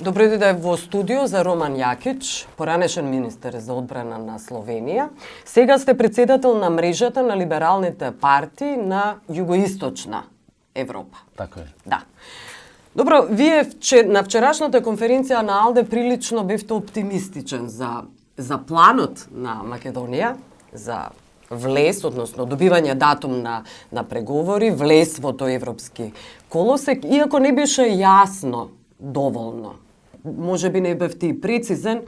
Добро дојде во студио за Роман Јакиќ, поранешен министер за одбрана на Словенија. Сега сте председател на мрежата на либералните партии на Југоисточна Европа. Така е. Да. Добро, вие на вчерашната конференција на АЛДЕ прилично бевте оптимистичен за планот на Македонија, за влез, односно добивање датум на преговори, влез во тој европски колосек, иако не беше јасно доволно. Може би не бевте и прецизен.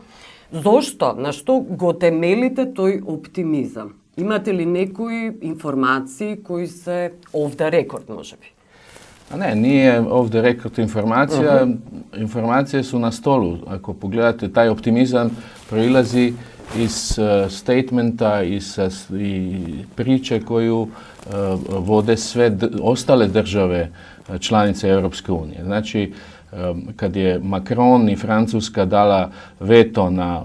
Зошто? На што го темелите тој оптимизам? Имате ли некои информации кои се off the record, може би? A ne, nije off the record informacija. Informacije su na stolu. Ako pogledate, taj optimizam proilazi iz statementa i priče koju vode sve ostale države članice Europske unije. Znači, kad je Macron i Francuska dala veto na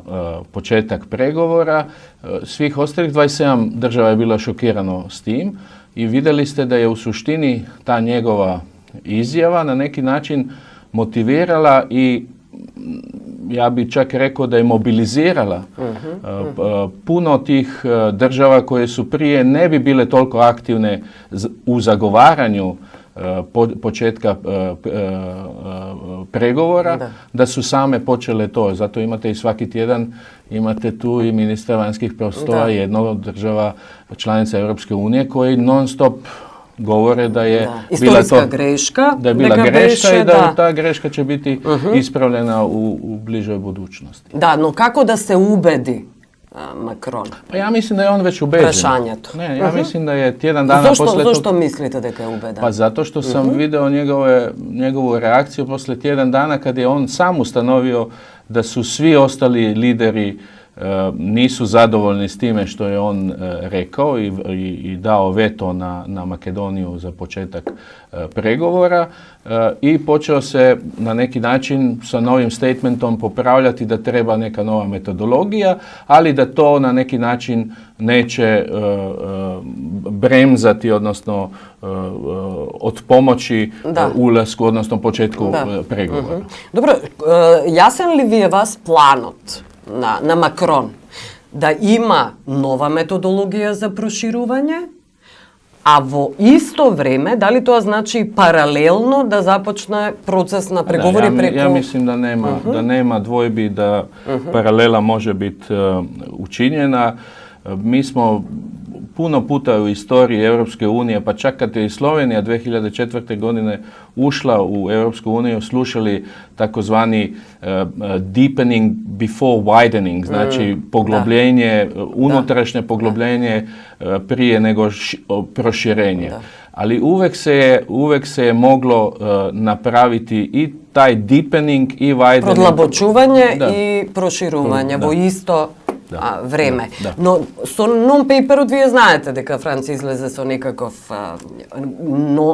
početak pregovora, svih ostalih 27 država je bilo šokirano s tim i vidjeli ste da je u suštini ta njegova izjava na neki način motivirala i ja bih čak rekao da je mobilizirala puno tih država koje su prije ne bi bile toliko aktivne u zagovaranju početka pregovora, da su same počele to. Zato imate i svaki tjedan, imate tu i ministra vanjskih poslova jednog od država članica Europske unije koji non stop govore da je bila greška, da je bila greška i da ta greška će biti ispravljena u bližoj budućnosti. Da, no kako da se ubedi Macron? Pa ja mislim da je on već ubeđen. Prašanjeto. Ne, ja mislim da je tjedan dana poslije Zašto mislite da je ubedan? Pa zato što sam video njegovu reakciju poslije tjedan dana kad je on sam ustanovio da su svi ostali lideri nisu zadovoljni s time što je on rekao i dao veto na Makedoniju za početak pregovora i počeo se na neki način sa novim statementom popravljati da treba neka nova metodologija, ali da to na neki način neće bremzati, odnosno od pomoći ulasku, odnosno početku pregovora. Dobro, jasan li vi je vas planot na Macron da ima nova metodologija za proširuvanje, a vo isto vreme, da li to znači paralelno da započne proces na pregovori preko... Ja mislim da nema dvojbi da paralela može biti učinjena. Mi smo puno puta u istoriji Europske unije, pa čak kad je i Slovenija 2004. godine ušla u Europsku uniju, slušali takozvani deepening before widening, znači poglobljenje, unutrašnje poglobljenje prije nego proširenje. Ali uvek se je moglo napraviti i taj deepening i widening. Prodlabočuvanje i proširuvanje vo isto vreme. No, so non-paperot вие знаете дека Франција излезе со некаков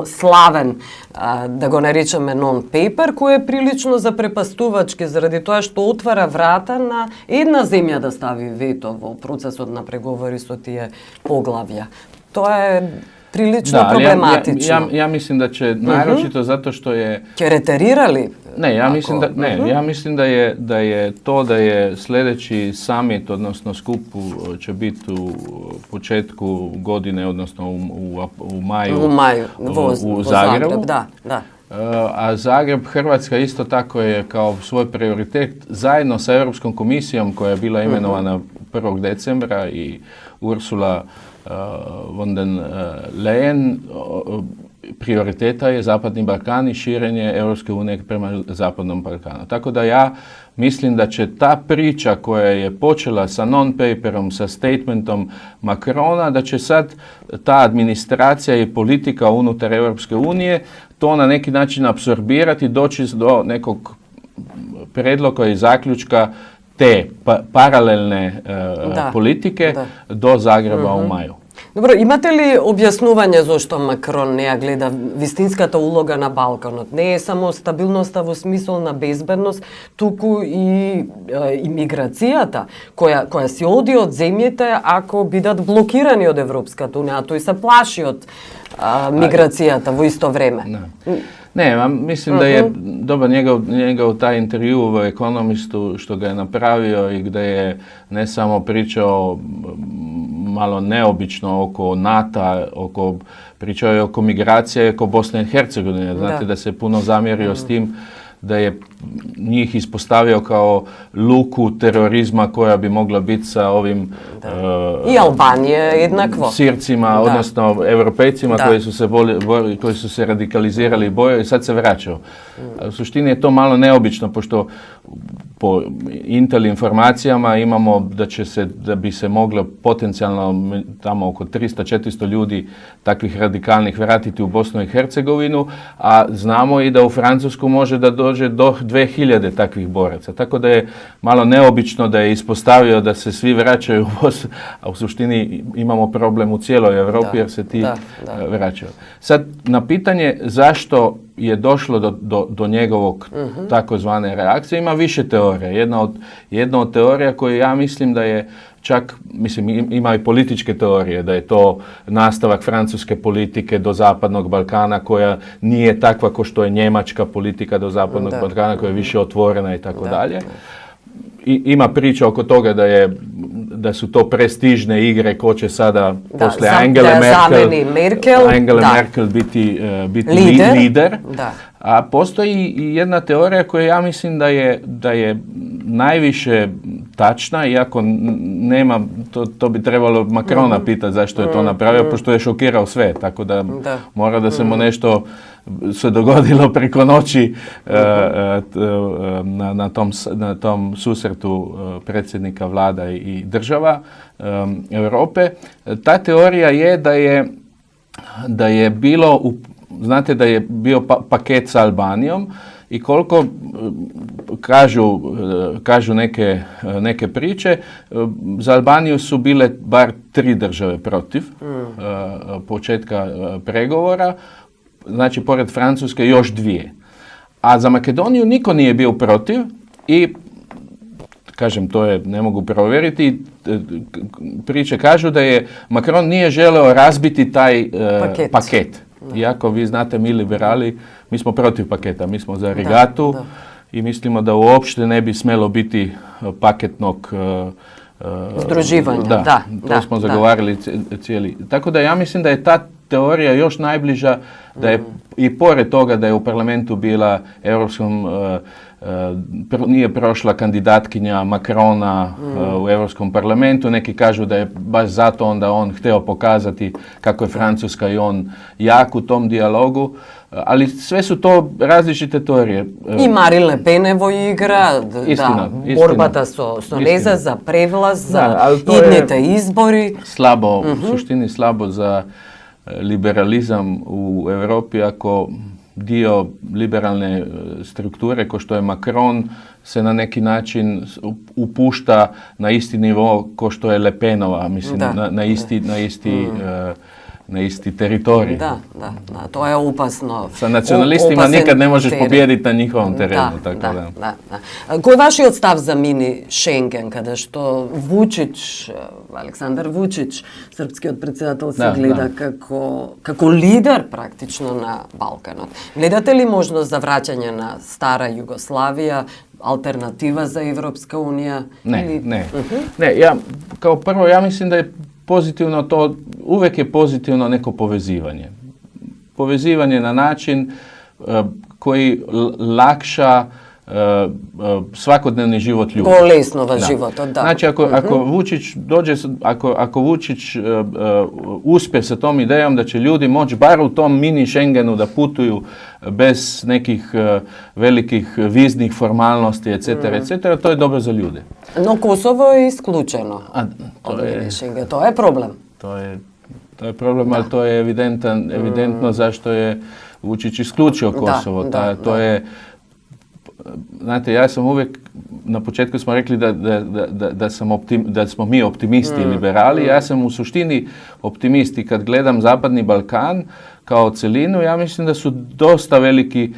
славен, да го наречеме non-paper, кој е прилично запрепастувачки заради тоа што отвара врата на една земја да стави вето во процесот на преговори со тие поглавја. Тоа е prilično problematično. Ja mislim da će, naročito zato što je... Će reterirali? Ne, ja mislim da je to da je sljedeći summit, odnosno skup će biti u početku godine, odnosno u maju u Zagrebu. Da. A Zagreb, Hrvatska isto tako je kao svoj prioritet zajedno sa Europskom komisijom koja je bila imenovana 1. decembra i Ursula von der Leyen, prioriteta je Zapadni Balkan i širenje Europske unije prema Zapadnom Balkanu. Tako da ja mislim da će ta priča koja je počela sa non-paperom, sa statementom Macrona, da će sad ta administracija i politika unutar Europske unije to na neki način apsorbirati, doći do nekog predloga i zaključka te paralelne politike do Zagreba u maju. Добро, имате ли објаснување зошто Макрон не ја гледа вистинската улога на Балканот? Не е само стабилноста во смисол на безбедност, туку и имиграцијата, која се оди од земјите ако бидат блокирани од Европската унија, а тој се плаши од миграцијата во исто време. Ne, mislim da je dobar njegov taj intervju u Ekonomistu što ga je napravio i gdje je ne samo pričao malo neobično oko NATO, pričao je oko migracije, oko Bosne i Hercegovine. Znate da se puno zamjerio s tim da je njih ispostavio kao luku terorizma koja bi mogla biti sa ovim I Albanije jednako. Sircima, odnosno Europejcima koji su se radikalizirali i bojali i sad se vraćaju. U suštini je to malo neobično, pošto po Intel informacijama imamo da bi se moglo potencijalno tamo oko 300-400 ljudi takvih radikalnih vratiti u Bosnu i Hercegovinu, a znamo i da u Francusku može da dođe do 2000 takvih boraca. Tako da je malo neobično da je ispostavio da se svi vraćaju u Bosnu, a u suštini imamo problem u cijeloj Europi jer se ti vraćaju. Sad, na pitanje zašto je došlo do njegovog takozvane reakcije, ima više teorija. Jedna od teorija koju ja mislim da je čak, ima i političke teorije, da je to nastavak francuske politike do Zapadnog Balkana koja nije takva kao što je njemačka politika do Zapadnog Balkana koja je više otvorena i tako dalje. Ima priča oko toga da su to prestižne igre ko će sada posle Angela Merkel biti lider. A postoji i jedna teorija koja ja mislim da je najviše tačna, iako nema, to bi trebalo Macrona pitati zašto je to napravio, pošto je šokirao sve, tako da mora da se mu nešto se dogodilo preko noći na tom susretu predsjednika vlada i država Europe. Ta teorija je da je bilo, znate da je bio paket sa Albanijom i koliko kažu neke priče, za Albaniju su bile bar 3 države protiv početka pregovora, znači pored Francuske još 2. A za Makedoniju niko nije bio protiv i, kažem, to je, ne mogu provjeriti, priče kažu da je Macron nije želeo razbiti taj paket. Iako vi znate, mi liberali, mi smo protiv paketa, mi smo za regatu i mislimo da uopšte ne bi smjelo biti paketnog združivanja. To smo zagovarali cijeli. Tako da ja mislim da je ta teorija još najbliža, da je i pored toga da je u parlamentu bila nije prošla kandidatkinja Macrona u Europskom parlamentu. Neki kažu da je baš zato onda on htio pokazati kako je Francuska i on jak u tom dijalogu. Ali sve su to različite teorije. I Marine Le Penevo igra, borbata so leza za prevlaz, za idnite izbori. Slabo, u suštini slabo za liberalizam u Europi ako dio liberalne strukture, ko što je Macron, se na neki način upušta na isti nivo ko što je Le Penova, mislim, na isti teritorij. Da, to je opasno. Sa nacionalistima nikad ne možeš pobijediti na njihovom terenu. Koji je vaš odstav za mini Schengen, kada što Aleksandar Vučić, srpski predsjedatelj, se gleda kako lider praktično na Balkanu? Gledate li možnost za vraćanje na stara Jugoslavija, alternativa za Evropska unija? Ne. Kao prvo, ja mislim da je pozitivno to, uvijek je pozitivno neko povezivanje. Povezivanje na način koji lakša svakodnevni život ljudi. Bolesnova života, da. Znači, ako Vučić uspje sa tom idejom da će ljudi moći bar u tom mini Schengenu da putuju bez nekih velikih viznih formalnosti, etc., to je dobro za ljude. No Kosovo je isključeno. To je problem. To je problem, ali to je evidentno zašto je Vučić isključio Kosovo. Znate, ja sam uvijek, na početku smo rekli da smo mi optimisti i liberali, ja sam u suštini optimist i kad gledam Zapadni Balkan kao celinu, ja mislim da su dosta veliki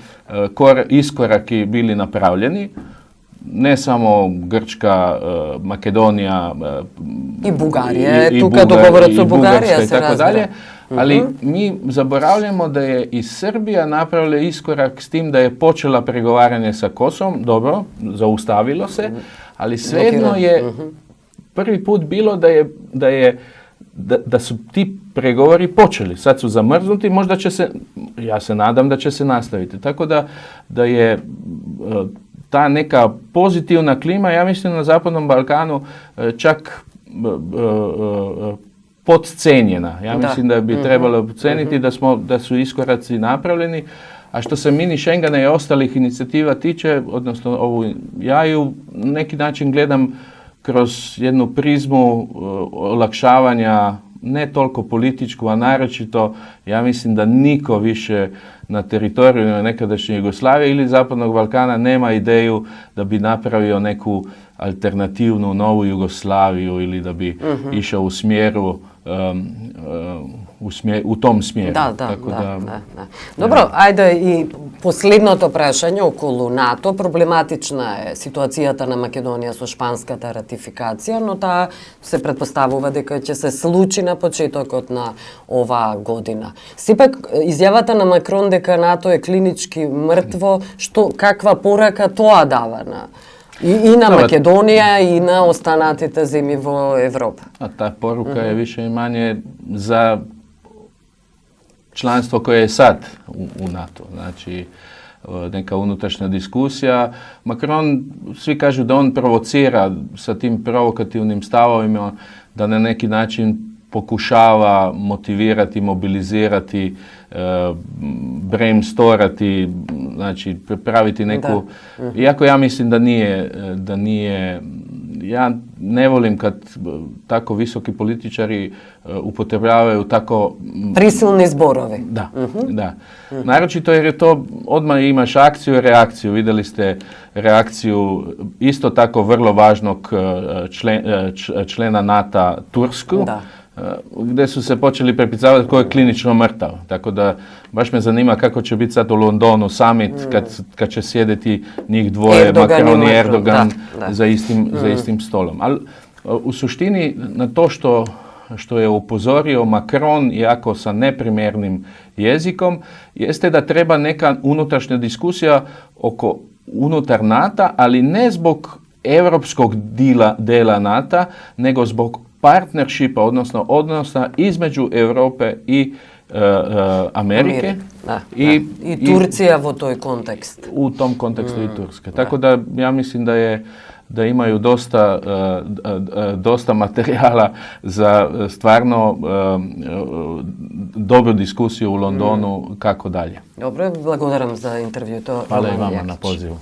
iskoraki bili napravljeni. Ne samo Grčka, Makedonija i Bugarija, tu kad dogovorac u Bugarija se razvira. Ali mi zaboravljamo da je i Srbija napravila iskorak s tim da je počela pregovaranje sa Kosovom, dobro, zaustavilo se, ali svejedno je prvi put bilo da su ti pregovori počeli. Sad su zamrznuti, možda će se, ja se nadam da će se nastaviti. Tako da je ta neka pozitivna klima, ja mislim na Zapadnom Balkanu čak podcenjena. Ja mislim da bi trebalo ceniti da su iskoraci napravljeni. A što se mini Schengena i ostalih inicijativa tiče, odnosno ja ju na neki način gledam kroz jednu prizmu olakšavanja, ne toliko političku, a naročito, ja mislim da niko više na teritoriju nekadašnje Jugoslavije ili Zapadnog Balkana nema ideju da bi napravio neku alternativnu novu Jugoslaviju ili da bi išao u smjeru u tom smjeru. Da. Dobro, ajde и последното прашање околу НАТО. Проблематична е ситуацијата на Македонија со шпанската ратификација, но таа се претпоставува дека ќе се случи на почетокот на оваа година. Сепак, изјавата на Макрон дека НАТО е клинички мртво, каква порака тоа дава и на Македонија и на останатите земји во Европа? А та порука е више и мање за članstvo koje je sad u NATO. Znači, neka unutrašnja diskusija. Macron, svi kažu da on provocira sa tim provokativnim stavovima, da na neki način pokušava motivirati, mobilizirati, brainstorati, znači praviti neku... Iako ja mislim da nije... Ja ne volim kad tako visoki političari upotrebljavaju tako... Prisilni zborovi. Da. Naročito jer je to, odmah imaš akciju i reakciju. Vidjeli ste reakciju isto tako vrlo važnog člena NATO Tursku, gdje su se počeli prepicavati ko je klinično mrtav. Tako da baš me zanima kako će biti sad u Londonu summit kad će sjediti njih dvoje, Macron i Erdogan, za istim stolom. Ali u suštini na to što je upozorio Macron, iako sa neprimjernim jezikom, jeste da treba neka unutrašnja diskusija unutar NATO, ali ne zbog europskog dela NATO, nego zbog partnershipa, odnosno odnosa između Europe i Amerike. I Turcija u toj kontekst. U tom kontekstu i Turske. Tako da ja mislim da imaju dosta materijala za stvarno dobru diskusiju u Londonu kako dalje. Dobro, благодарам за интервјуто. Hvala i vama na pozivu.